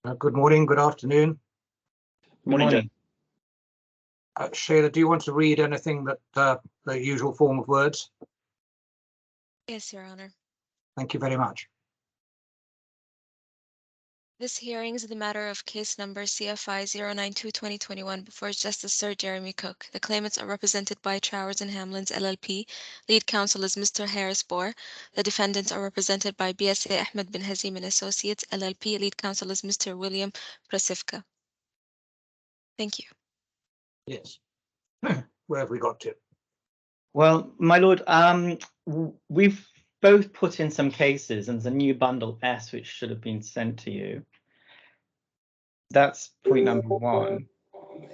Good morning, good afternoon. Morning, Jim. Sheila, do you want to read anything that the usual form of words? Yes, Your Honor. Thank you very much. This hearing is the matter of case number CFI 092-2021 before Justice Sir Jeremy Cooke. The claimants are represented by Trowers and Hamlins LLP. Lead counsel is Mr. Harris Bohr. The defendants are represented by BSA Ahmed bin Hazim and Associates LLP. Lead counsel is Mr. William Prasivka. Thank you. Yes. Where have we got to? Well, my lord, we've both put in some cases, and there's a new bundle S which should have been sent to you. That's point number one.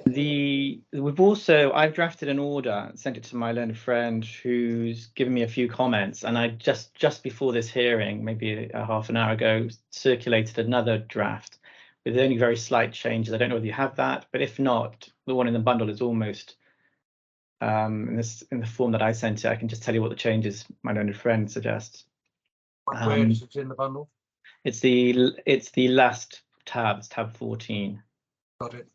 I've drafted an order, sent it to my learned friend who's given me a few comments, and I just before this hearing, maybe a half an hour ago, circulated another draft with only very slight changes. I don't know whether you have that, but if not, the one in the bundle is almost in the form that I sent it. I can just tell you what the changes my learned friend suggests. Where is it in the bundle? It's the last tab. It's tab 14. Got it.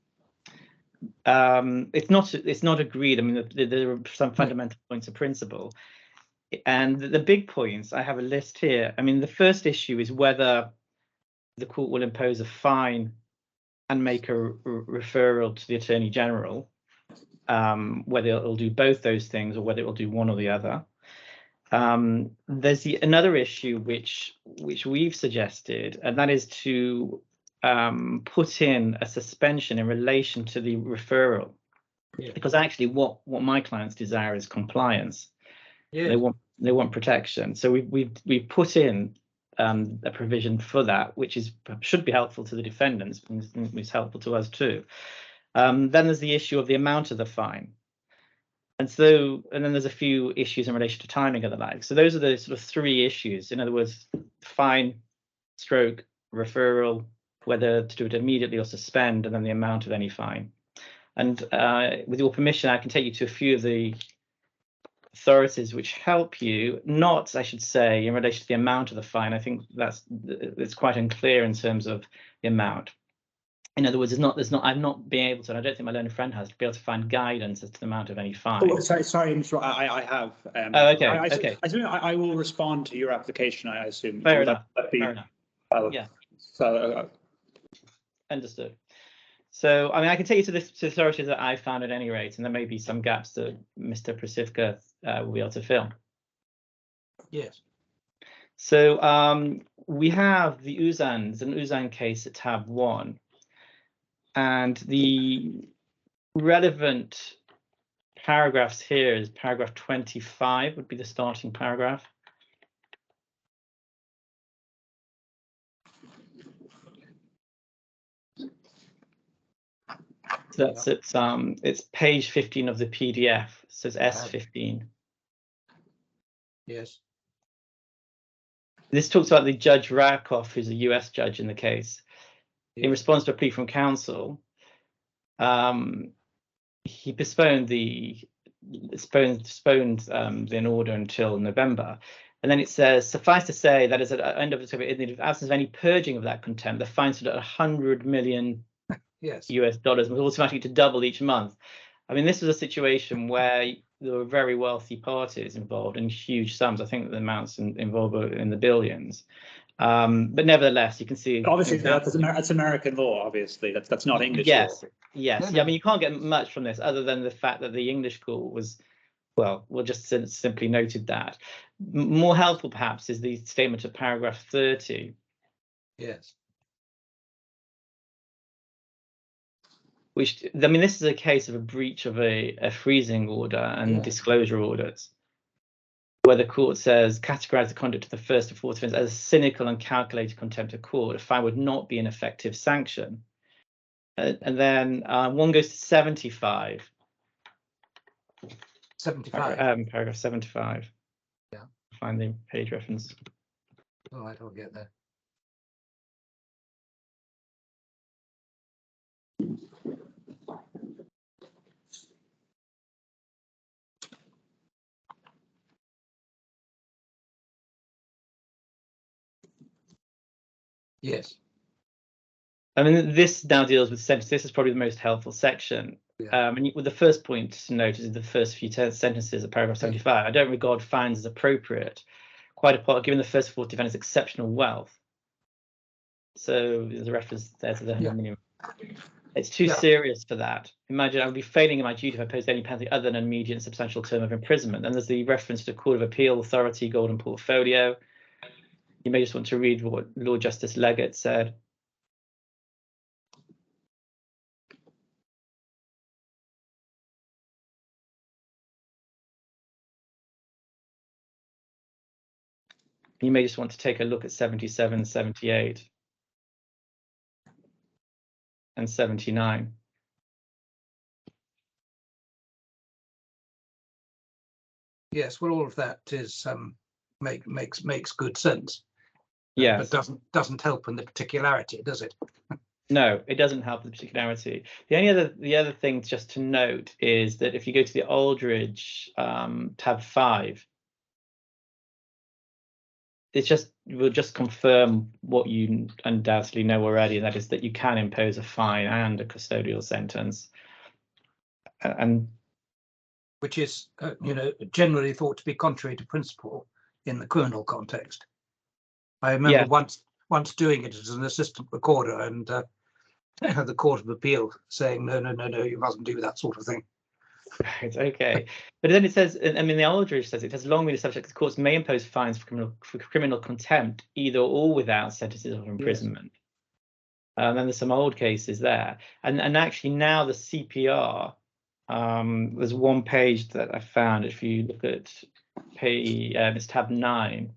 It's not agreed. I mean, there are some fundamental points of principle, and the big points. I have a list here. I mean, the first issue is whether the court will impose a fine and make a referral to the Attorney General, whether it'll do both those things or whether it will do one or the other. There's another issue which we've suggested, and that is to put in a suspension in relation to the referral, because actually what my clients desire is compliance. They want protection. So we've put in a provision for that, which should be helpful to the defendants, and it's helpful to us too. Then there's the issue of the amount of the fine. And then there's a few issues in relation to timing and the like. So those are the sort of three issues. In other words, fine, stroke, referral, whether to do it immediately or suspend, and then the amount of any fine. And with your permission, I can take you to a few of the authorities which help you, not, I should say, in relation to the amount of the fine. I think it's quite unclear in terms of the amount. In other words, I've not been able to, and I don't think my learned friend has, to be able to find guidance as to the amount of any fine. Oh, sorry, I have. Oh, okay. Okay. I will respond to your application, I assume. Fair enough. Fair enough. Yeah. So. Understood. So, I mean, I can take you to the authorities that I found at any rate, and there may be some gaps that Mr. Prasivka will be able to fill. Yes. So we have the Uzans, an Uzan case at tab 1. And the relevant paragraphs here is paragraph 25 would be the starting paragraph. So that's it's page 15 of the PDF. It says S15. Yes. This talks about the Judge Rakoff, who's a US judge in the case. In response to a plea from counsel, he postponed the order until November, and then it says, suffice to say that as at the end of the in the absence of any purging of that contempt, the fine stood at $100 million US dollars, was automatically to double each month. I mean, this was a situation where there were very wealthy parties involved in huge sums. I think the amounts involved were in the billions. But nevertheless, you can see. Obviously, that's American law. Obviously, that's not English law. Yes. Yeah, I mean, you can't get much from this other than the fact that the English court was, well, just simply noted that. More helpful, perhaps, is the statement of paragraph 30. Yes. Which, I mean, this is a case of a breach of a freezing order and disclosure orders, where the court says categorize the conduct of the first and fourth offence as a cynical and calculated contempt of court. A fine would not be an effective sanction. And then one goes to 75. 75. Paragraph 75. Yeah. Find the page reference. All right, I'll get there. Yes. I mean, this now deals with sentences. This is probably the most helpful section. Yeah. And with the first point to note is the first few sentences of paragraph 75. I don't regard fines as appropriate, quite apart, given the first 4 defendants' exceptional wealth. So there's a reference there to the 100 million. It's too serious for that. Imagine I would be failing in my duty if I imposed any penalty other than an immediate and substantial term of imprisonment. And there's the reference to Court of Appeal Authority, Golden Portfolio. You may just want to read what Lord Justice Leggett said. You may just want to take a look at 77, 78, and 79. Yes, well, all of that is makes good sense. Yes. But doesn't help in the particularity, does it? No, it doesn't help the particularity. The other thing just to note is that if you go to the Aldridge tab 5, will just confirm what you undoubtedly know already, and that is that you can impose a fine and a custodial sentence. And which is, generally thought to be contrary to principle in the criminal context. I remember once doing it as an assistant recorder, and the Court of Appeal saying, no, you mustn't do that sort of thing. Right, okay. But then it says, I mean, the Aldridge says it has long been established that the courts may impose fines for criminal contempt, either or without sentences of imprisonment. Yes. And then there's some old cases there. And actually now the CPR, there's one page that I found, if you look at it's tab 9,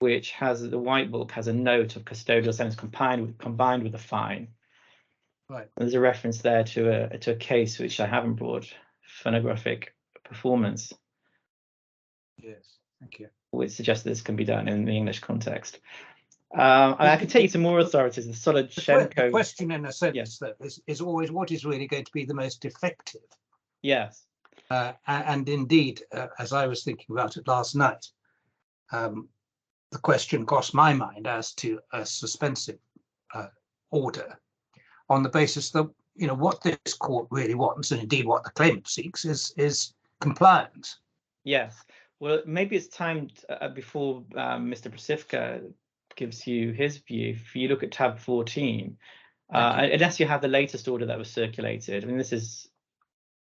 which has the white book has a note of custodial sentence combined with a fine. Right. There's a reference there to a case which I haven't brought, phonographic performance. Yes, thank you. Which suggests this can be done in the English context. I can take you to more authorities. The Solodchenko. The question, in a sense, though, is always what is really going to be the most effective. Yes. And indeed, as I was thinking about it last night, the question crossed my mind as to a suspensive order, on the basis that what this court really wants, and indeed what the claimant seeks, is compliance. Yes. Well, maybe it's time before Mr. Prasivka gives you his view. If you look at tab 14, unless you have the latest order that was circulated, I mean, this is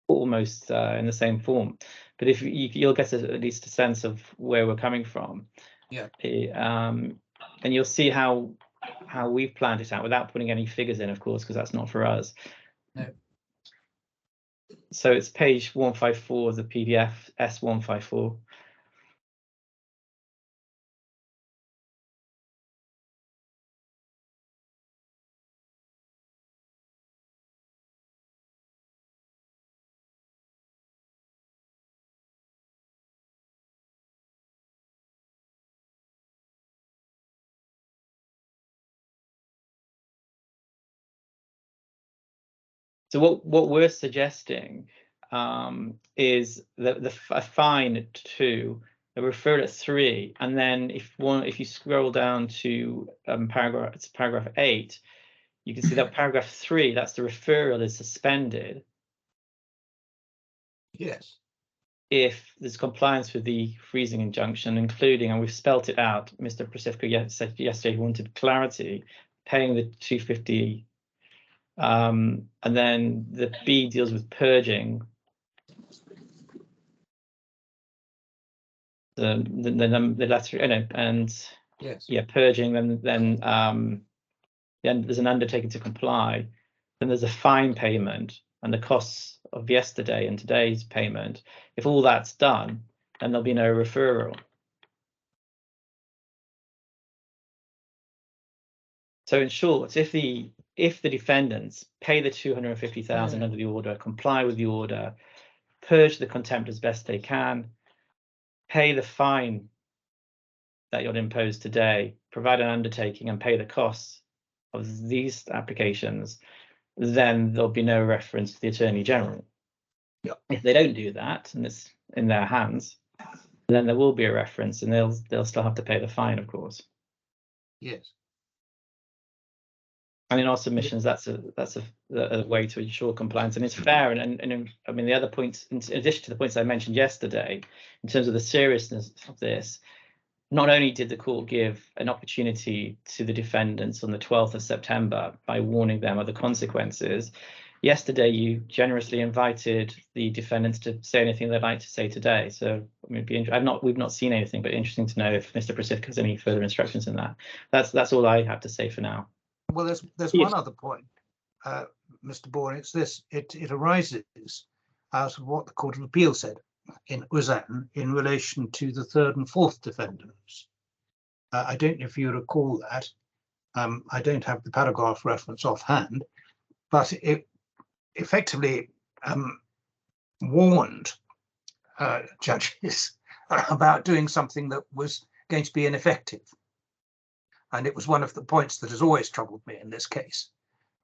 almost in the same form, but if you'll get at least a sense of where we're coming from. Yeah. And you'll see how we've planned it out without putting any figures in, of course, because that's not for us. No. So it's page 154 of the PDF, S154. So what we're suggesting is that a fine 2, a referral at 3, and then if you scroll down to paragraph 8, you can see that paragraph 3, that's the referral is suspended. Yes. If there's compliance with the freezing injunction, including, and we've spelt it out, Mr. Prasivka said yesterday he wanted clarity, paying the 250. And then the B deals with purging the letter, and yes, purging. Then there's an undertaking to comply. Then there's a fine payment and the costs of yesterday and today's payment. If all that's done, then there'll be no referral. So in short, if the defendants pay the 250,000 under the order, comply with the order, purge the contempt as best they can, pay the fine that you'll impose today, provide an undertaking and pay the costs of these applications, then there'll be no reference to the Attorney General. Yeah. If they don't do that, and it's in their hands, then there will be a reference, and they'll still have to pay the fine, of course. Yes. And in our submissions, that's a way to ensure compliance, and it's fair. And I mean, the other points, in addition to the points I mentioned yesterday, in terms of the seriousness of this, not only did the court give an opportunity to the defendants on the 12th of September by warning them of the consequences, yesterday you generously invited the defendants to say anything they'd like to say today. So I mean, we've not seen anything, but interesting to know if Mr. Prasith has any further instructions in that. That's all I have to say for now. Well, there's one other point, Mr. Bourne. It's this: it arises out of what the Court of Appeal said in USAN in relation to the third and fourth defendants. I don't know if you recall that. I don't have the paragraph reference offhand, but it effectively warned judges about doing something that was going to be ineffective. And it was one of the points that has always troubled me in this case,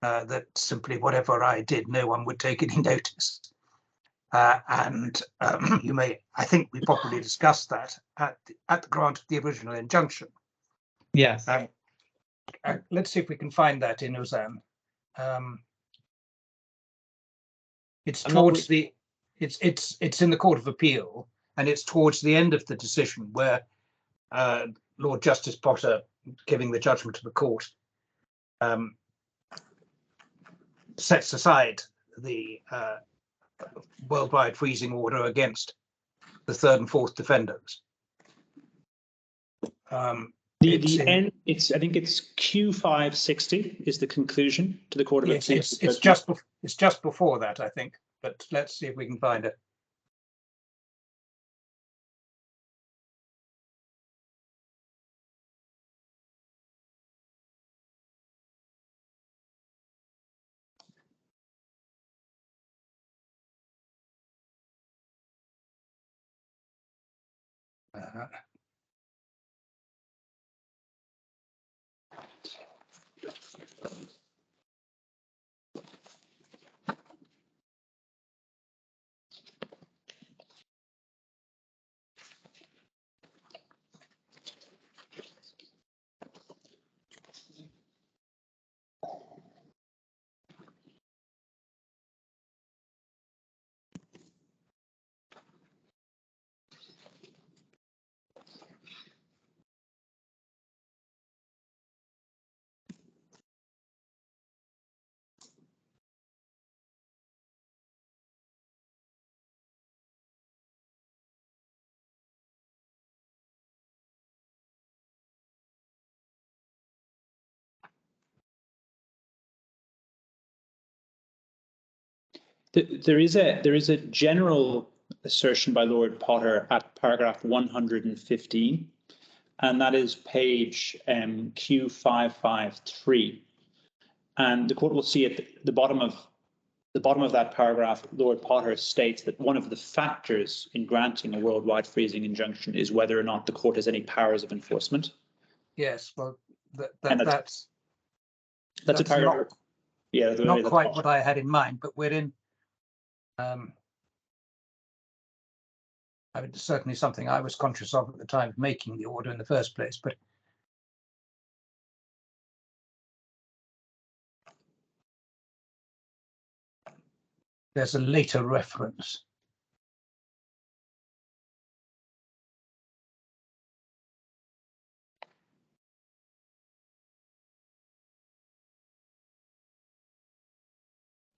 that simply whatever I did, no one would take any notice. You may, I think we probably discussed that at the grant of the original injunction. Yes. Let's see if we can find that in USAN. It's towards the, it's in the Court of Appeal, and it's towards the end of the decision where Lord Justice Potter, giving the judgment to the court, sets aside the worldwide freezing order against the third and fourth defendants. I think it's Q560 is the conclusion to the Court of Appeal. It's just before that, I think, but let's see if we can find it. There is a general assertion by Lord Potter at paragraph 115, and that is page Q553. And the court will see at the bottom of that paragraph, Lord Potter states that one of the factors in granting a worldwide freezing injunction is whether or not the court has any powers of enforcement. Yes, well, that's a paragraph. Not quite what I had in mind, but we're in. I mean, it's certainly something I was conscious of at the time of making the order in the first place, but there's a later reference.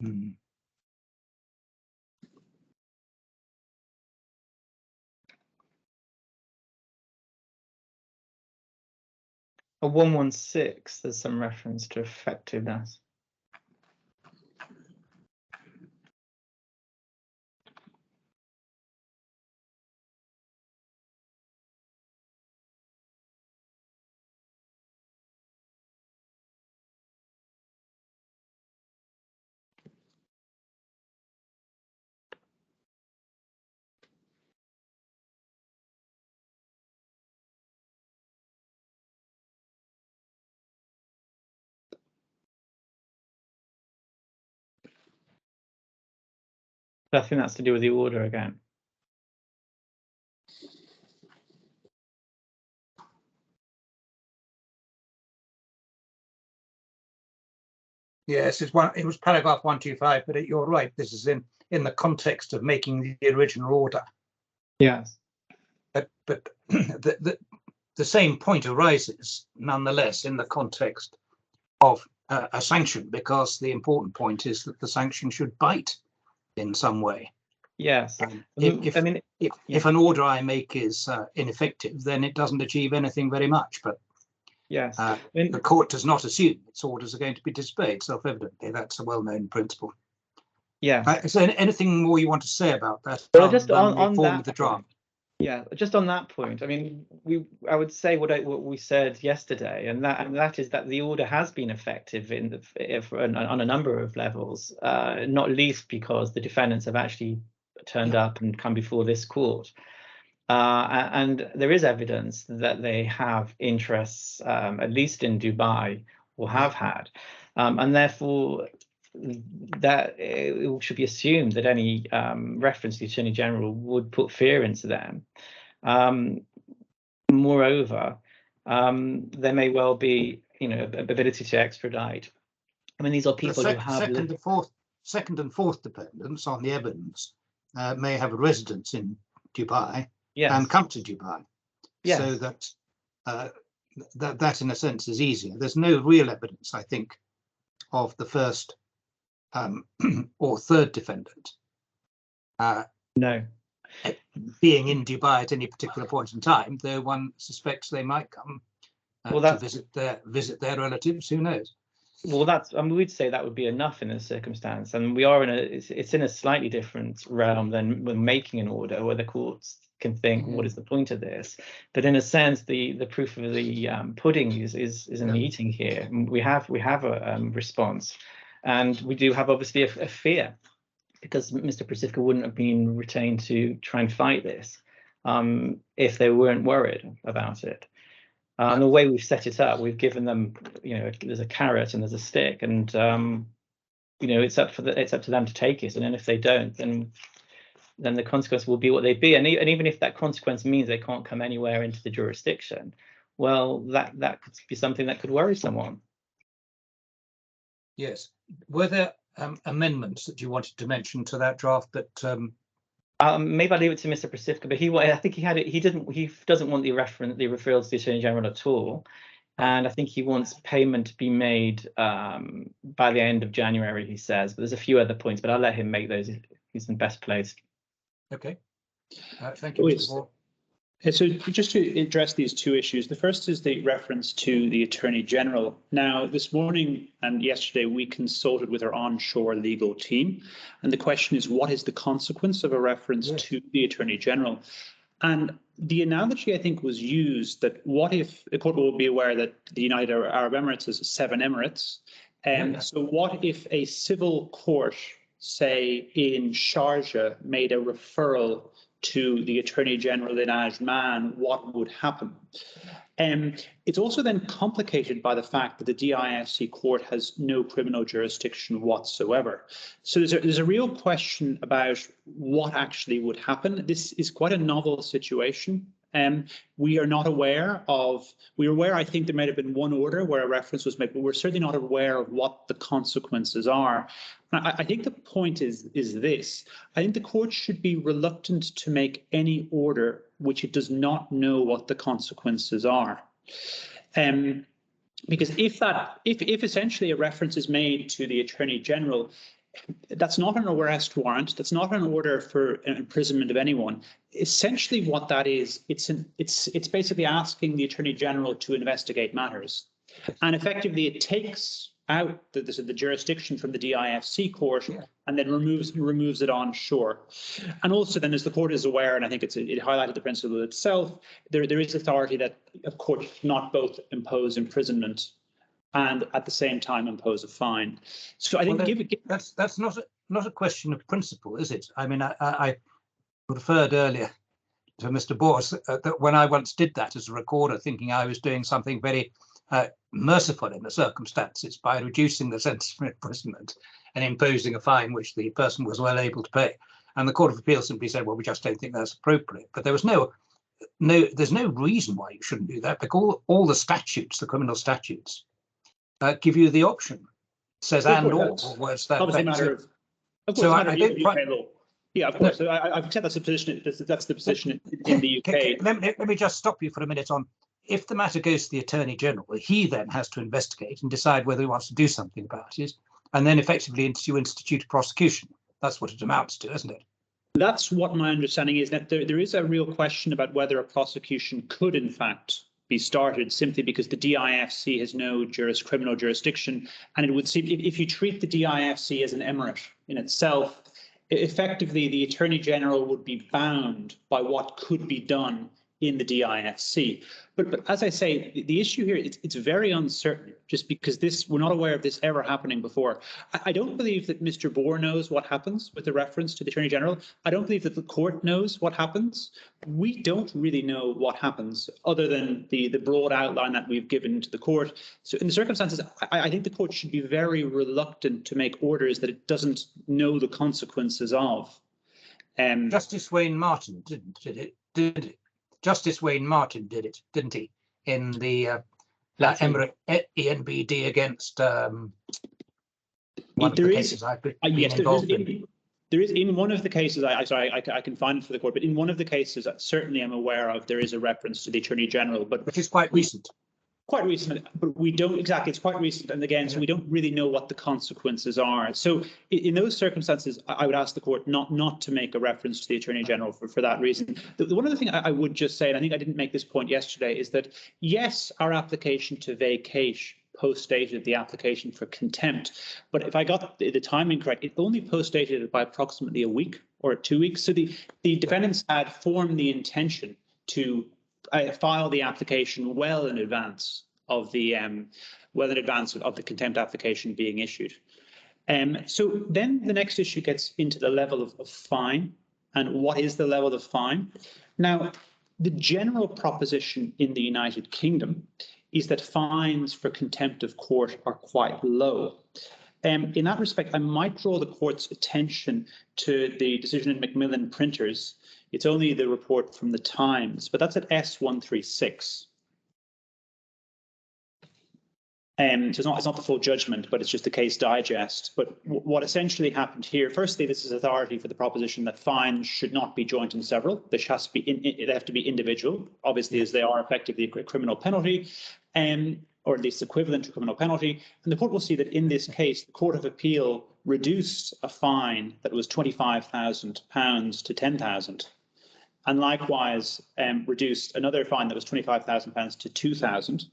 Hmm. A 116, there's some reference to effectiveness. I think that's to do with the order again. Yes, it was paragraph 125, but you're right. This is in the context of making the original order. Yes. But the same point arises nonetheless in the context of a sanction, because the important point is that the sanction should bite in some way. Yes. If an order I make is ineffective, then it doesn't achieve anything very much. But yes, the court does not assume its orders are going to be disobeyed. Self-evidently, that's a well-known principle. Yeah. Is there anything more you want to say about that? Well, just on that the draft. Yeah, just on that point, I mean, I would say what we said yesterday, and that is that the order has been effective on a number of levels, not least because the defendants have actually turned up and come before this court, and there is evidence that they have interests, at least in Dubai, or have had, and therefore that it should be assumed that any reference to the Attorney General would put fear into them. Moreover, there may well be, ability to extradite. I mean, these are people who have second and fourth dependents on the evidence may have a residence in Dubai, yes, and come to Dubai, yes, so that in a sense is easier. There's no real evidence, I think, of the first or third defendant no, being in Dubai at any particular point in time, though one suspects they might come to visit their relatives. Who knows? Well, we'd say that would be enough in this circumstance, and we are it's in a slightly different realm than when making an order, where the courts can think, what is the point of this? But in a sense, the proof of the pudding is in the eating here. We have a response, and we do have obviously a fear, because Mr. Pacifica wouldn't have been retained to try and fight this if they weren't worried about it. And the way we've set it up, we've given them, there's a carrot and there's a stick, and it's up to them to take it. And then if they don't, then the consequence will be what they be. And even if that consequence means they can't come anywhere into the jurisdiction, well, that could be something that could worry someone. Yes. Were there amendments that you wanted to mention to that draft that? Maybe I'll leave it to Mr. Pacifica, but I think he doesn't want the referral to the Attorney General at all, and I think he wants payment to be made by the end of January, he says. But there's a few other points, but I'll let him make those. He's in best place. Okay. Thank you, Mr. Moore. So just to address these two issues, the first is the reference to the Attorney General. Now, this morning and yesterday, we consulted with our onshore legal team. And the question is, what is the consequence of a reference to the Attorney General? And the analogy, I think, was used that what if the court will be aware that the United Arab Emirates is 7 emirates. So what if a civil court, say in Sharjah, made a referral to the Attorney General in Ajman, what would happen? It's also then complicated by the fact that the DIFC court has no criminal jurisdiction whatsoever. So there's a real question about what actually would happen. This is quite a novel situation. We are not aware of, we're aware, I think there might have been one order where a reference was made, but we're certainly not aware of what the consequences are. I think the point is this. I think the court should be reluctant to make any order which it does not know what the consequences are. Because if essentially a reference is made to the Attorney General, that's not an arrest warrant. That's not an order for imprisonment of anyone. Essentially, what that is, it's basically asking the Attorney General to investigate matters, and effectively it takes out the jurisdiction from the DIFC court and then removes it onshore. And also, then, as the court is aware, and I think it highlighted the principle itself, there is authority that a court cannot both impose imprisonment and at the same time impose a fine. So I think that's not a question of principle, is it? I mean, I referred earlier to Mr. Bors that when I once did that as a recorder, thinking I was doing something very merciful in the circumstances by reducing the sentence for imprisonment and imposing a fine which the person was well able to pay. And the Court of Appeal simply said, well, we just don't think that's appropriate. But there was there's no reason why you shouldn't do that, because all the statutes, the criminal statutes, give you the option says Of and course, or words that. obviously a that- matter of course, so a matter I of don't UK law. Yeah, of course. So I accept that's the position. That's the position in the UK. Let me just stop you for a minute on, if the matter goes to the Attorney General, he then has to investigate and decide whether he wants to do something about it, and then effectively institute a prosecution. That's what it amounts to, isn't it? That's what my understanding is, that there is a real question about whether a prosecution could, in fact, be started simply because the DIFC has no criminal jurisdiction. And it would seem, if you treat the DIFC as an emirate in itself, effectively the Attorney General would be bound by what could be done in the DIFC. But as I say, the issue here, it's very uncertain, just because we're not aware of this ever happening before. I don't believe that Mr. Bohr knows what happens with the reference to the Attorney General. I don't believe that the court knows what happens. We don't really know what happens, other than the broad outline that we've given to the court. So in the circumstances, I think the court should be very reluctant to make orders that it doesn't know the consequences of. Justice Wayne Martin did it. Justice Wayne Martin did it, didn't he? In the La Emirate ENBD against one of the cases I've been involved in. There is, in one of the cases, I can find it for the court, but in one of the cases, certainly I'm aware of, there is a reference to the Attorney General, but which is quite recent. Quite recent, but we don't exactly. It's quite recent, and again, so we don't really know what the consequences are. So, in those circumstances, I would ask the court not to make a reference to the Attorney General for that reason. The one other thing I would just say, and I think I didn't make this point yesterday, is that yes, our application to vacate post-dated the application for contempt, but if I got the timing correct, it only post-dated it by approximately a week or 2 weeks. So the defendants had formed the intention to file the application well in advance of the contempt application being issued. So then the next issue gets into the level of fine, and what is the level of fine? Now, the general proposition in the United Kingdom is that fines for contempt of court are quite low. In that respect, I might draw the court's attention to the decision in Macmillan Printers. It's only the report from the Times, but that's at S136. So it's not the full judgment, but it's just the case digest. But what essentially happened here, firstly, this is authority for the proposition that fines should not be joint and several. They have to be individual, obviously, as they are effectively a criminal penalty, or at least equivalent to criminal penalty. And the court will see that in this case, the Court of Appeal reduced a fine that was £25,000 to £10,000. And likewise reduced another fine that was £25,000 to £2,000.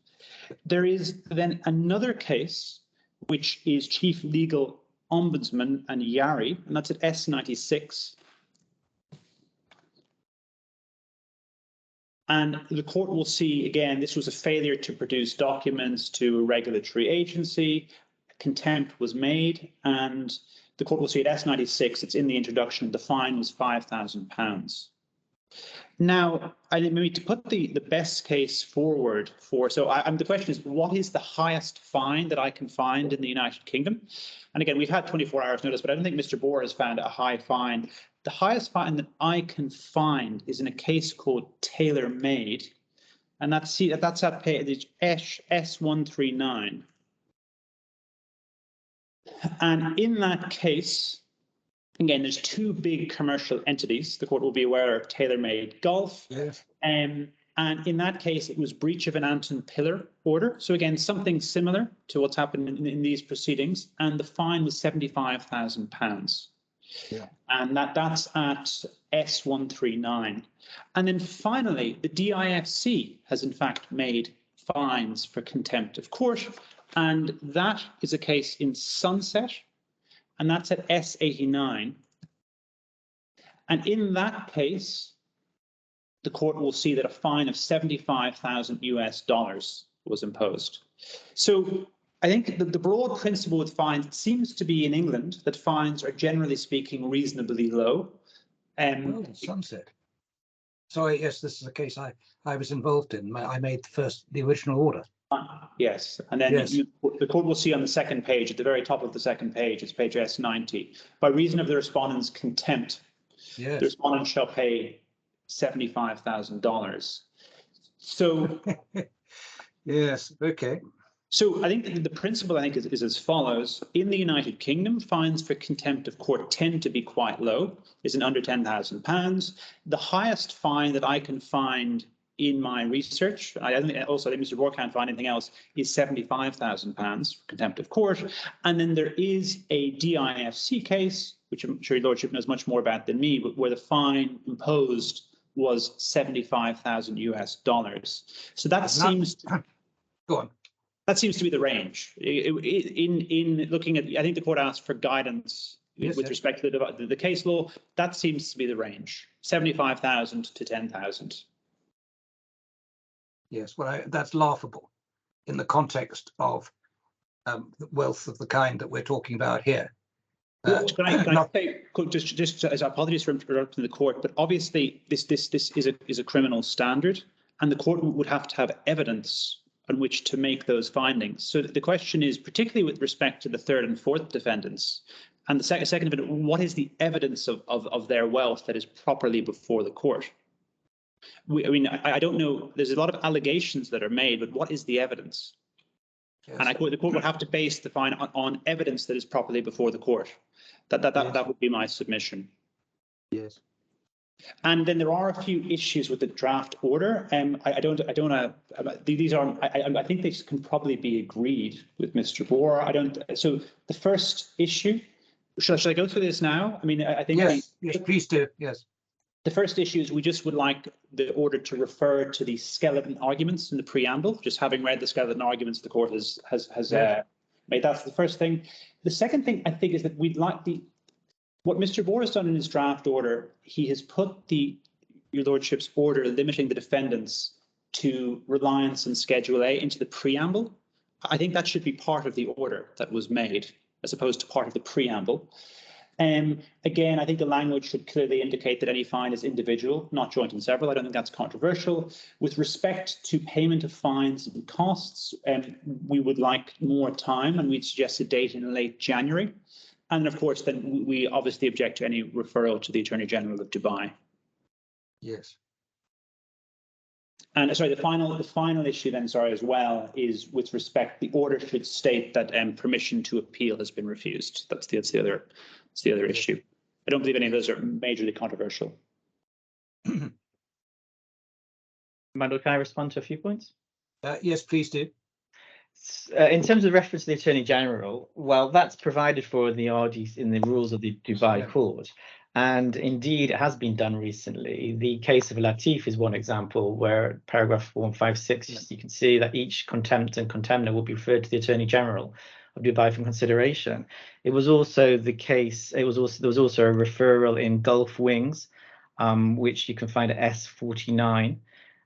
There is then another case, which is Chief Legal Ombudsman and Yari, and that's at S96. And the court will see, again, this was a failure to produce documents to a regulatory agency. Contempt was made, and the court will see at S96, it's in the introduction, the fine was £5,000. Now, I mean, to put the best case forward for, the question is, what is the highest fine that I can find in the United Kingdom? And again, we've had 24 hours notice, but I don't think Mr. Bohr has found a high fine. The highest fine that I can find is in a case called Tailor Made, and that's at page S139. And in that case, again, there's two big commercial entities. The court will be aware of Tailor Made Golf. Yes. And in that case, it was breach of an Anton Pillar order. So again, something similar to what's happened in these proceedings. And the fine was £75,000. Yeah. And that's at S139. And then finally, the DIFC has in fact made fines for contempt of court. And that is a case in Sunset. And that's at S89. And in that case, the court will see that a fine of $75,000 was imposed. So I think the broad principle with fines seems to be in England that fines are generally speaking reasonably low. Well, Sunset. Sorry, yes, this is a case I was involved in. I made the original order. Yes, and then yes. The court will see on the second page, at the very top of the second page, it's page S90. By reason of the respondent's contempt, yes, the respondent shall pay $75,000. So, yes, okay. So I think the principle, I think, is as follows. In the United Kingdom, fines for contempt of court tend to be quite low, is under £10,000. The highest fine that I can find in my research, I think Mr. Bohr can't find anything else, is £75,000 for contempt of court. And then there is a DIFC case, which I'm sure your lordship knows much more about than me, but where the fine imposed was $75,000 US. So that seems go on. That seems to be the range. In looking at, I think the court asked for guidance with respect to the case law. That seems to be the range: 75,000 to 10,000. Yes, well, that's laughable in the context of wealth of the kind that we're talking about here. Can I say, just as apologies for interrupting the court, but obviously this is a criminal standard, and the court would have to have evidence on which to make those findings. So the question is, particularly with respect to the third and fourth defendants, and the second defendant, what is the evidence of their wealth that is properly before the court? I don't know. There's a lot of allegations that are made, but what is the evidence? Yes. And the court would have to base the fine on evidence that is properly before the court. That would be my submission. Yes. And then there are a few issues with the draft order. I think these can probably be agreed with Mr. Bohr. So the first issue, should I go through this now? I mean, I think yes, please do. Yes. The first issue is we just would like the order to refer to the skeleton arguments in the preamble. Just having read the skeleton arguments, the court has made that's the first thing. The second thing I think is that we'd like what Mr. Bohr has done in his draft order. He has put your lordship's order limiting the defendants to reliance on Schedule A into the preamble. I think that should be part of the order that was made, as opposed to part of the preamble. Again, I think the language should clearly indicate that any fine is individual, not joint and several. I don't think that's controversial. With respect to payment of fines and costs, we would like more time, and we'd suggest a date in late January. And of course, then we obviously object to any referral to the Attorney General of Dubai. Yes. And sorry, the final issue then, sorry, as well, is with respect, the order should state that permission to appeal has been refused. That's the other issue. I don't believe any of those are majorly controversial. Mandel, can I respond to a few points? Yes, please do. In terms of reference to the Attorney General, well, that's provided for in the RDs in the rules of the Dubai court. And indeed, it has been done recently. The case of Latif is one example where paragraph 156, you can see that each contempt and contemner will be referred to the Attorney General of Dubai for consideration. It was also the case, there was also a referral in Gulf Wings, which you can find at S49.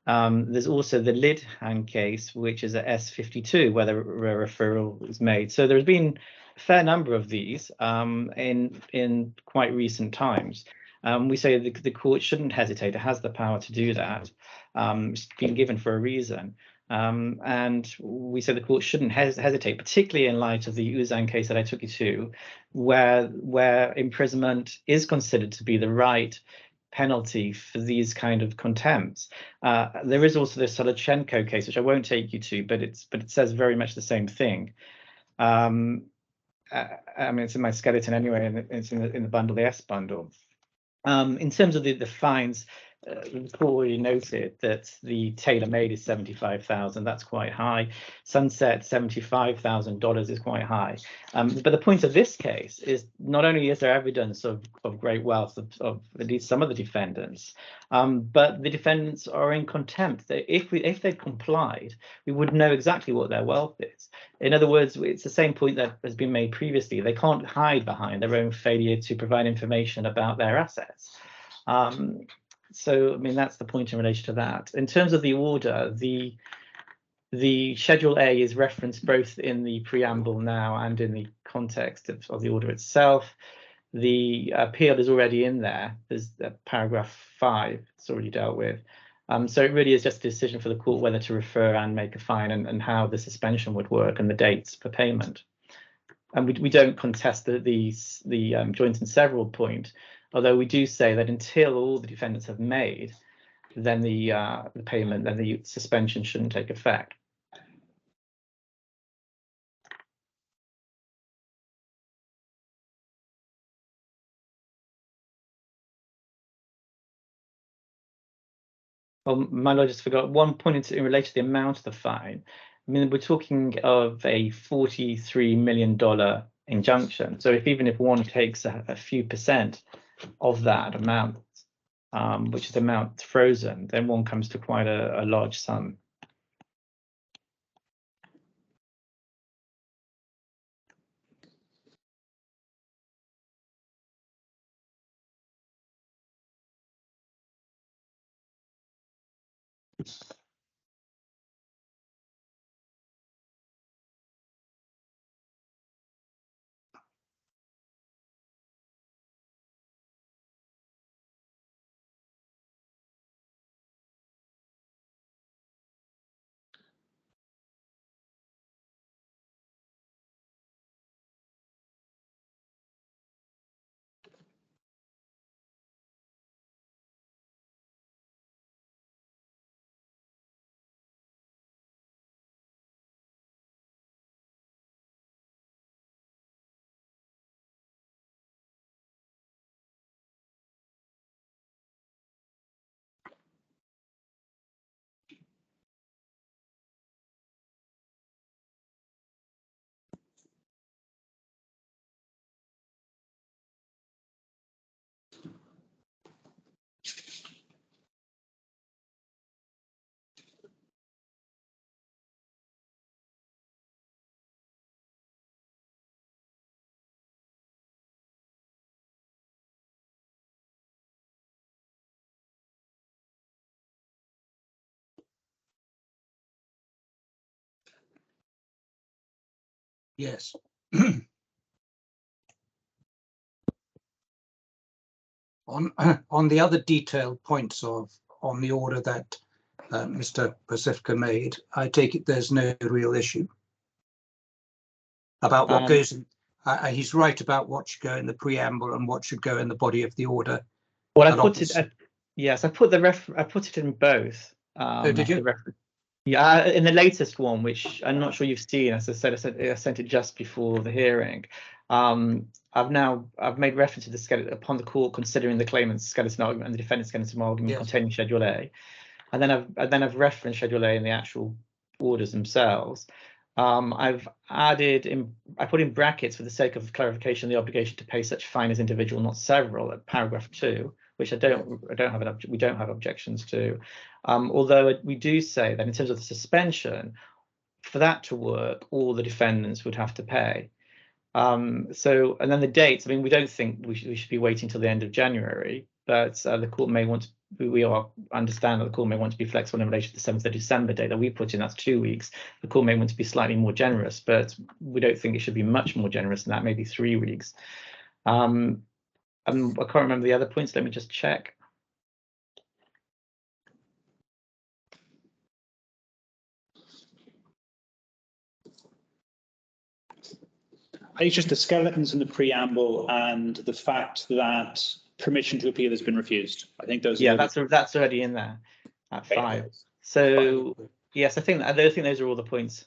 There's also the Lidhan case, which is at S52, where the referral is made. So there's been a fair number of these in quite recent times. We say the court shouldn't hesitate. It has the power to do that. It's been given for a reason. And we say the court shouldn't hesitate, particularly in light of the Uzan case that I took you to, where imprisonment is considered to be the right penalty for these kind of contempts. There is also the Solochenko case, which I won't take you to, but it says very much the same thing. I mean, it's in my skeleton anyway, and it's in the bundle, the S bundle. In terms of the fines, the court already noted that the tailor-made is $75,000. That's quite high. Sunset $75,000 is quite high. But the point of this case is not only is there evidence of great wealth of at least some of the defendants, but the defendants are in contempt. If they'd complied, we would know exactly what their wealth is. In other words, it's the same point that has been made previously. They can't hide behind their own failure to provide information about their assets. So, I mean, that's the point in relation to that. In terms of the order, the Schedule A is referenced both in the preamble now and in the context of the order itself. The appeal is already in there. There's paragraph 5, it's already dealt with. So it really is just a decision for the court whether to refer and make a fine and how the suspension would work and the dates for payment. And we don't contest the joint and several point, although we do say that until all the defendants have made, then the payment, then the suspension shouldn't take effect. my lord, just forgot one point in relation to the amount of the fine. I mean, we're talking of a $43 million injunction. So even if one takes a few percent of that amount, which is the amount frozen, then one comes to quite a large sum. Yes. On the other detailed points on the order that Mr. Pasifka made, I take it there's no real issue about what goes in. He's right about what should go in the preamble and what should go in the body of the order. Well, I put it. Yes, I put it in both. Oh, did you? Yeah, in the latest one, which I'm not sure you've seen. As I said, I sent it just before the hearing. I've made reference to the skeleton upon the court considering the claimant's skeleton argument and the defendant's skeleton argument containing Schedule A, and then I've referenced Schedule A in the actual orders themselves. I put in brackets for the sake of clarification the obligation to pay such fine as individual, not several, at paragraph 2, which we don't have objections to. Although we do say that in terms of the suspension, for that to work, all the defendants would have to pay. And then the dates. I mean, we don't think we should be waiting till the end of January, but the court may want to. Understand that the court may want to be flexible in relation to the 7th of December date that we put in. That's 2 weeks. The court may want to be slightly more generous, but we don't think it should be much more generous than that. Maybe 3 weeks. I can't remember the other points. Let me just check. I think just the skeletons in the preamble and the fact that permission to appeal has been refused. I think those. Yeah, that's already in there at 5. So yes, I think those are all the points.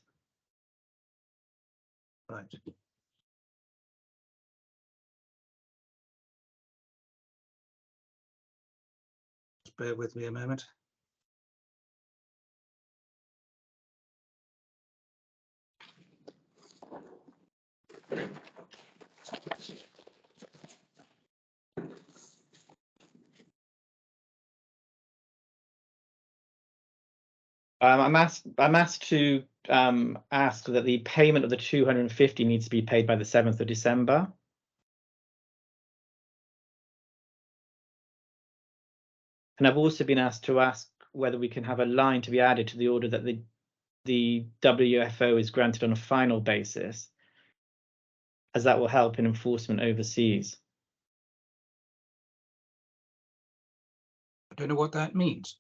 Right. Just bear with me a moment. I'm asked to ask that the payment of the 250 needs to be paid by the 7th of December. And I've also been asked to ask whether we can have a line to be added to the order that the WFO is granted on a final basis, as that will help in enforcement overseas. I don't know what that means.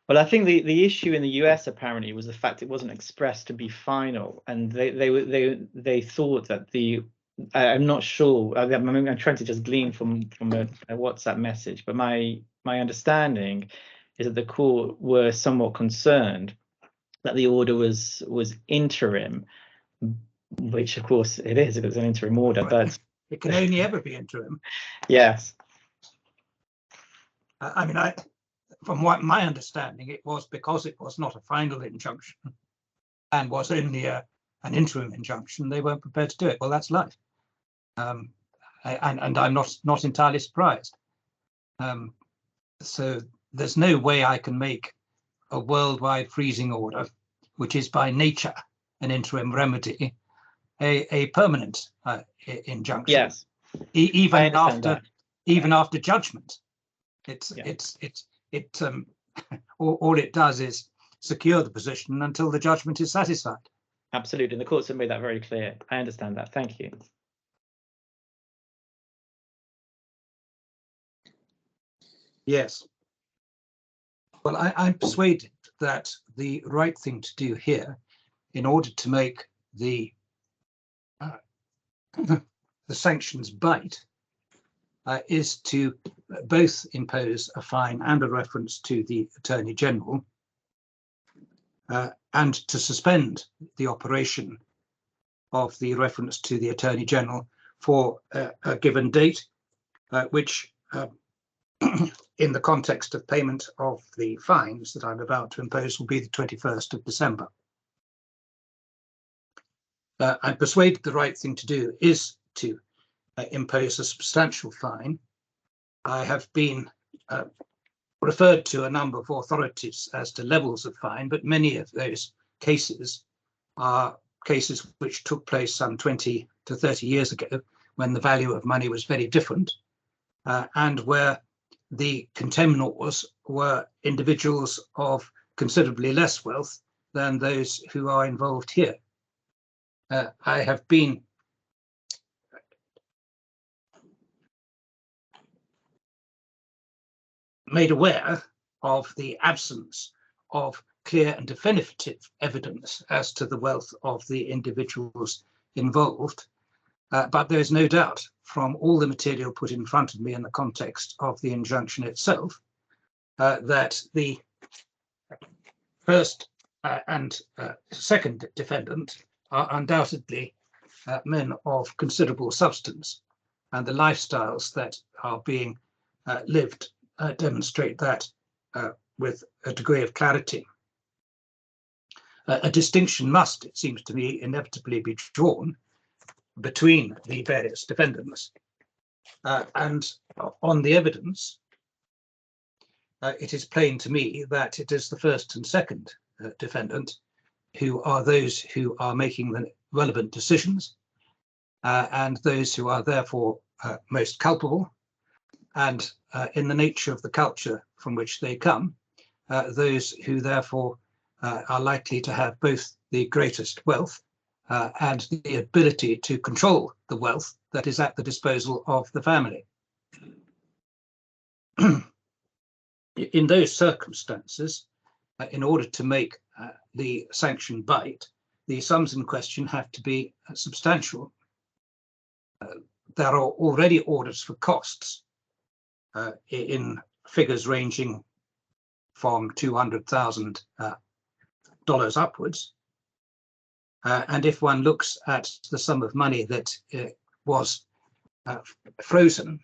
Well, I think the issue in the US apparently was the fact it wasn't expressed to be final, and they thought that I'm not sure. I'm trying to just glean from a WhatsApp message, but my understanding is that the court were somewhat concerned that the order was interim, which of course it is. It's an interim order, but it can only ever be interim. Yes. I mean, from what my understanding, it was because it was not a final injunction and was only an interim injunction, they weren't prepared to do it. Well, that's life. And I'm not entirely surprised. So there's no way I can make a worldwide freezing order, which is by nature an interim remedy, a permanent injunction. Yes, even after judgment. All it does is secure the position until the judgment is satisfied. Absolutely, and the courts have made that very clear. I understand that. Thank you. Yes. Well, I'm persuaded that the right thing to do here, in order to make the sanctions bite, is to both impose a fine and a reference to the Attorney General, and to suspend the operation of the reference to the Attorney General for a given date, which in the context of payment of the fines that I'm about to impose will be the 21st of December. I'm persuaded the right thing to do is to impose a substantial fine. I have been referred to a number of authorities as to levels of fine, but many of those cases are cases which took place some 20 to 30 years ago, when the value of money was very different, and where the contemnors were individuals of considerably less wealth than those who are involved here. I have been made aware of the absence of clear and definitive evidence as to the wealth of the individuals involved. But there is no doubt from all the material put in front of me in the context of the injunction itself that the first and second defendant are undoubtedly men of considerable substance, and the lifestyles that are being lived demonstrate that with a degree of clarity. A distinction must, it seems to me, inevitably be drawn between the various defendants, and on the evidence, it is plain to me that it is the first and second defendant who are those who are making the relevant decisions, and those who are therefore most culpable, and in the nature of the culture from which they come, those who therefore are likely to have both the greatest wealth and the ability to control the wealth that is at the disposal of the family. In those circumstances, in order to make the sanction bite, the sums in question have to be substantial. There are already orders for costs in figures ranging from $200,000 upwards. And if one looks at the sum of money that was frozen,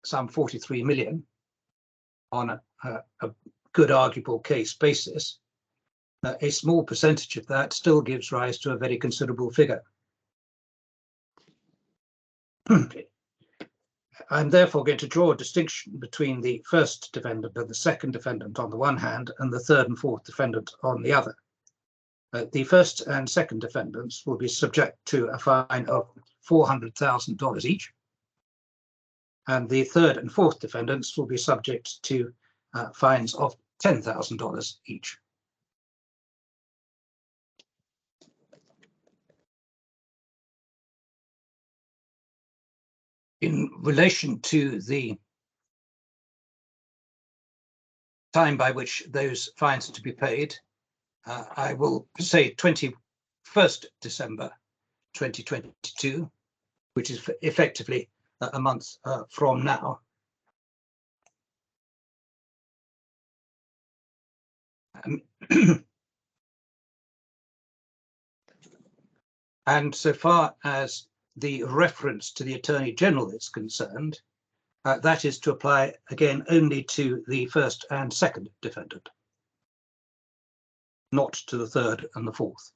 some 43 million, on a good arguable case basis, a small percentage of that still gives rise to a very considerable figure. I'm therefore going to draw a distinction between the first defendant and the second defendant on the one hand, and the third and fourth defendant on the other. The first and second defendants will be subject to a fine of $400,000 each, and the third and fourth defendants will be subject to fines of $10,000 each. In relation to the time by which those fines are to be paid, I will say 21st December 2022, which is effectively a month from now. And so far as the reference to the Attorney General is concerned, that is to apply again only to the first and second defendant, not to the third and the fourth.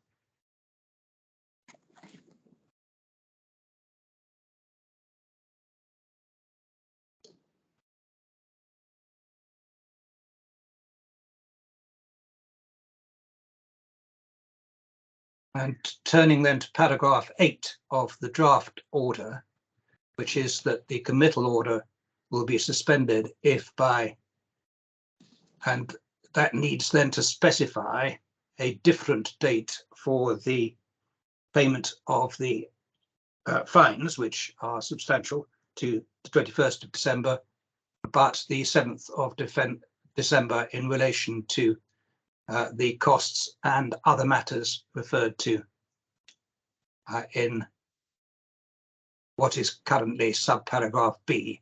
And turning then to paragraph 8 of the draft order, which is that the committal order will be suspended if by, and that needs then to specify a different date for the payment of the fines, which are substantial, to the 21st of December, but the 7th of December in relation to the costs and other matters referred to in what is currently subparagraph B,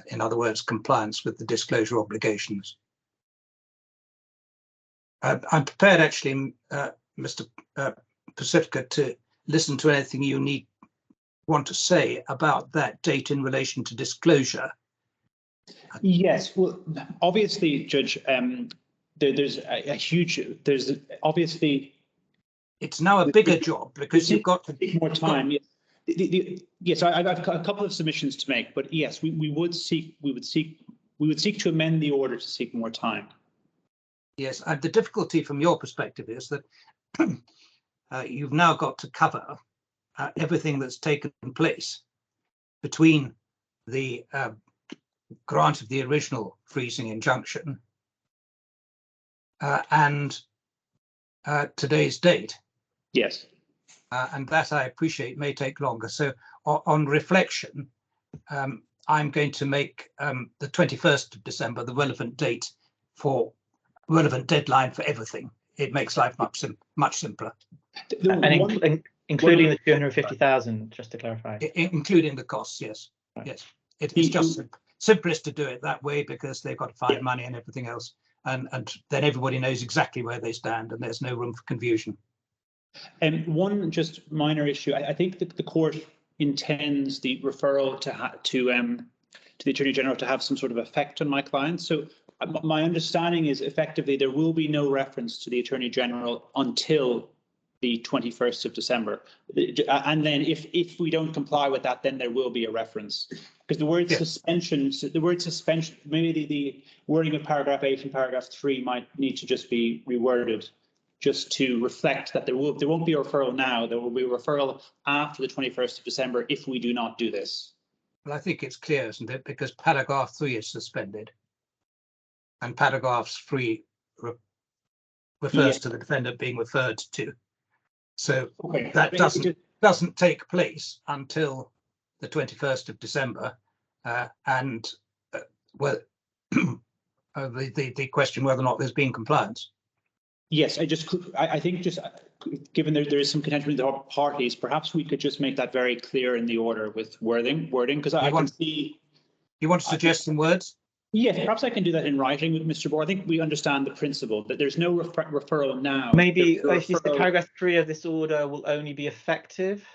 in other words, compliance with the disclosure obligations. I'm prepared actually, Mr. Pacifica, to listen to anything you want to say about that date in relation to disclosure. Yes, well, obviously, Judge, there's obviously. It's now a bigger job because you've got to take more time. Yes, yes, I've got a couple of submissions to make, but yes, we would seek to amend the order to seek more time. Yes, and the difficulty from your perspective is that you've now got to cover everything that's taken place between the grant of the original freezing injunction and today's date. Yes. And that, I appreciate, may take longer. So on reflection, I'm going to make the 21st of December the relevant date for relevant deadline for everything. It makes life much simpler. And including the 250,000, just to clarify. Including the costs, yes. Right. Yes. It's just simplest to do it that way because they've got to find money and everything else. And then everybody knows exactly where they stand and there's no room for confusion. And one just minor issue, I think that the court intends the referral to the Attorney General to have some sort of effect on my clients. So my understanding is effectively there will be no reference to the Attorney General until the 21st of December. And then if we don't comply with that, then there will be a reference. Because the word suspension, maybe the wording of paragraph 8 and paragraph 3 might need to just be reworded just to reflect that there won't be a referral now. There will be a referral after the 21st of December if we do not do this. Well, I think it's clear, isn't it? Because paragraph 3 is suspended and paragraph 3 refers to the defendant being referred to. So that doesn't take place until the 21st of December, and the question whether or not there's been compliance. Yes, I think given there is some contention with the parties, perhaps we could just make that very clear in the order with wording, because I can see. You want to suggest some words? Yes, perhaps I can do that in writing with Mr. Bohr. I think we understand the principle that there's no referral now. Maybe if you say paragraph 3 of this order will only be effective.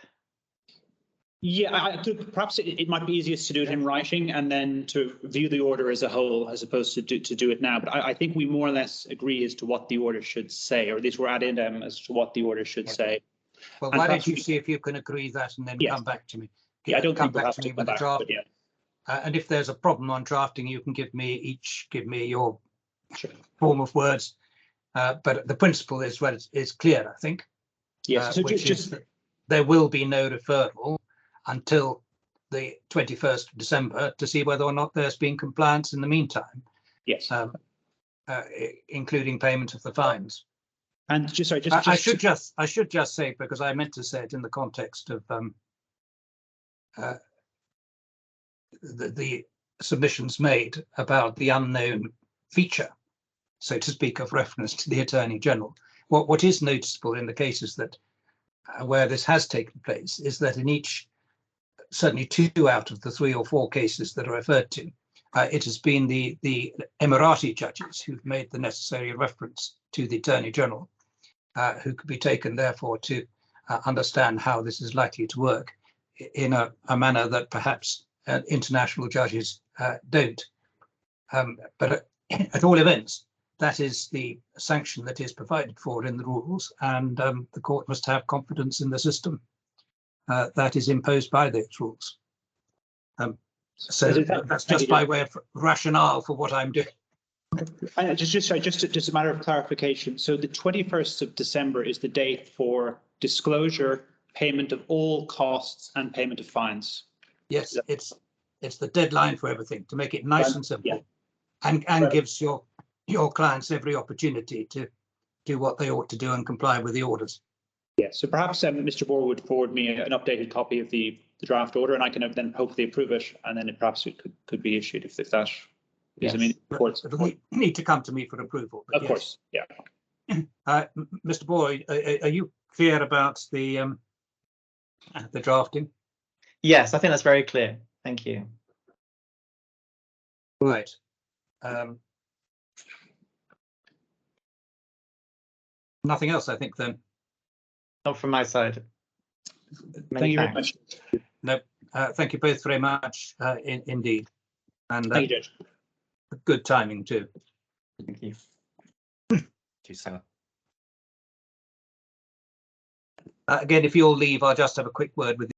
Yeah, perhaps it might be easiest to do it in writing and then to view the order as a whole as opposed to do it now. But I think we more or less agree as to what the order should say, or at least we're at addendum as to what the order should say. Well, why don't you see if you can agree that and then come back to me? Yeah, I don't come think back to me with a draft. And if there's a problem on drafting, you can give me your form of words. But the principle is clear, I think. Yes, so which is that there will be no referral until the 21st of December to see whether or not there's been compliance in the meantime. Yes. Including payment of the fines. And I should just say, because I meant to say it in the context of the submissions made about the unknown feature, so to speak, of reference to the Attorney General. What is noticeable in the cases that where this has taken place is that in each, certainly 2 out of the 3 or 4 cases that are referred to, it has been the Emirati judges who've made the necessary reference to the Attorney General, who could be taken therefore to understand how this is likely to work in a manner that perhaps international judges don't. But at all events, that is the sanction that is provided for in the rules, and the court must have confidence in the system that is imposed by those rules. So that's just by way of rationale for what I'm doing. Just a matter of clarification. So the 21st of December is the date for disclosure, payment of all costs, and payment of fines. Yes, it's the deadline for everything, to make it nice and simple, and gives your clients every opportunity to do what they ought to do and comply with the orders. Yeah, so perhaps Mr. Bohr would forward me an updated copy of the draft order, and I can then hopefully approve it, and then perhaps it could be issued if that is. Yes. I mean, it'll need to come to me for approval. Of course, yeah. Mr. Bohr, are you clear about the drafting? Yes, I think that's very clear. Thank you. Right. Nothing else, I think, then. Not from my side. Thank you very much. No, thank you both very much, indeed. And Thank you, Judge. Good timing, too. Thank you. Again, if you'll leave, I'll just have a quick word with you.